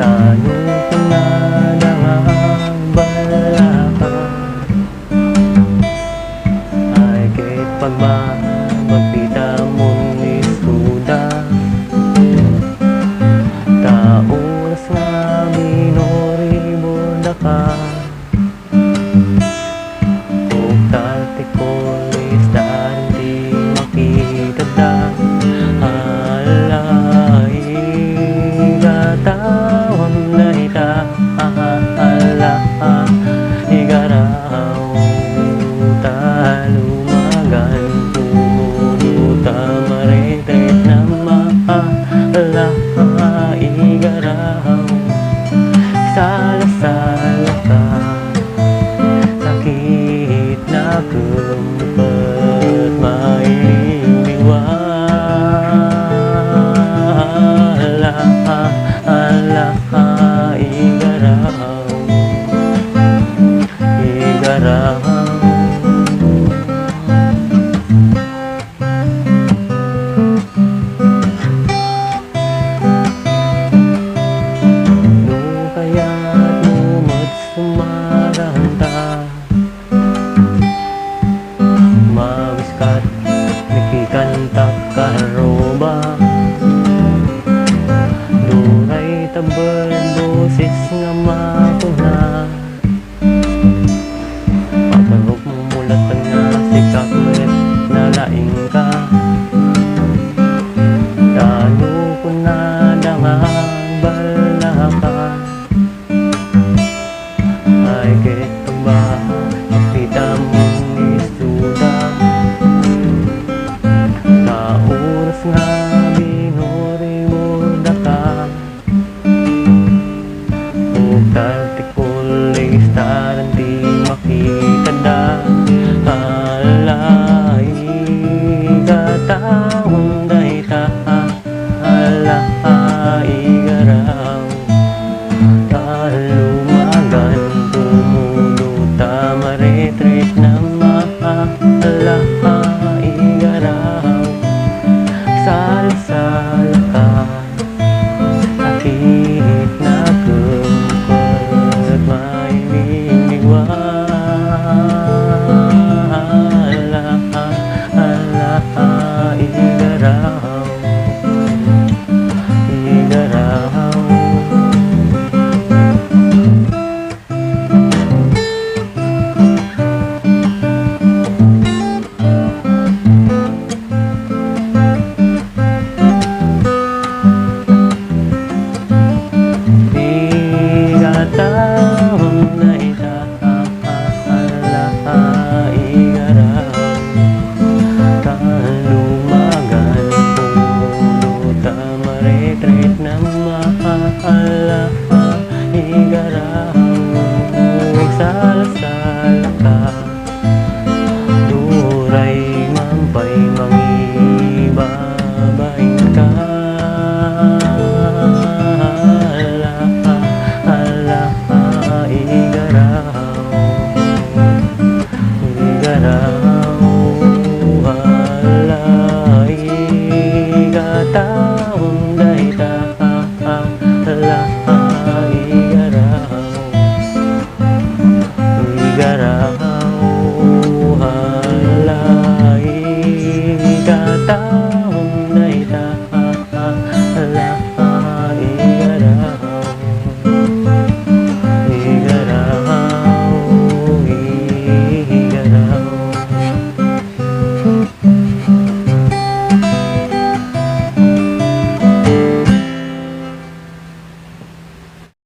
Tanong ko na lang ang balaka ay kahit pagmamagpita mong istuda. Taos nga minoriborda ka kung tati ko isda hindi makita da. Alay gatawang na ita ala igaraw talumagan pumuduta maritet na maala igaraw sala-sala ka sakit na kumpet mailiwala ala igaraw igaraw. Sumaranta mawiskat nakikantak karoba duray tabal boses nga mapuna pagkarok mo mulat na sikaklet na laing ka. Talo ko na dangang balaka ay kahit ba nakita mong istuda. Taoras nga binuriborda ka kung tartikol istar di makita da. Alay gatawang dayta ala igaraw talumagan pumuduta maritet na maala igaraw sala-sala ka sakit na kumpet mailiwala ala igaraw igaraw. Gatawang na ita ala igaraw talumagan pumuduta maritet na maala igaraw sala-sala ka duray mampay mangibabain ka. Tawang dayta ala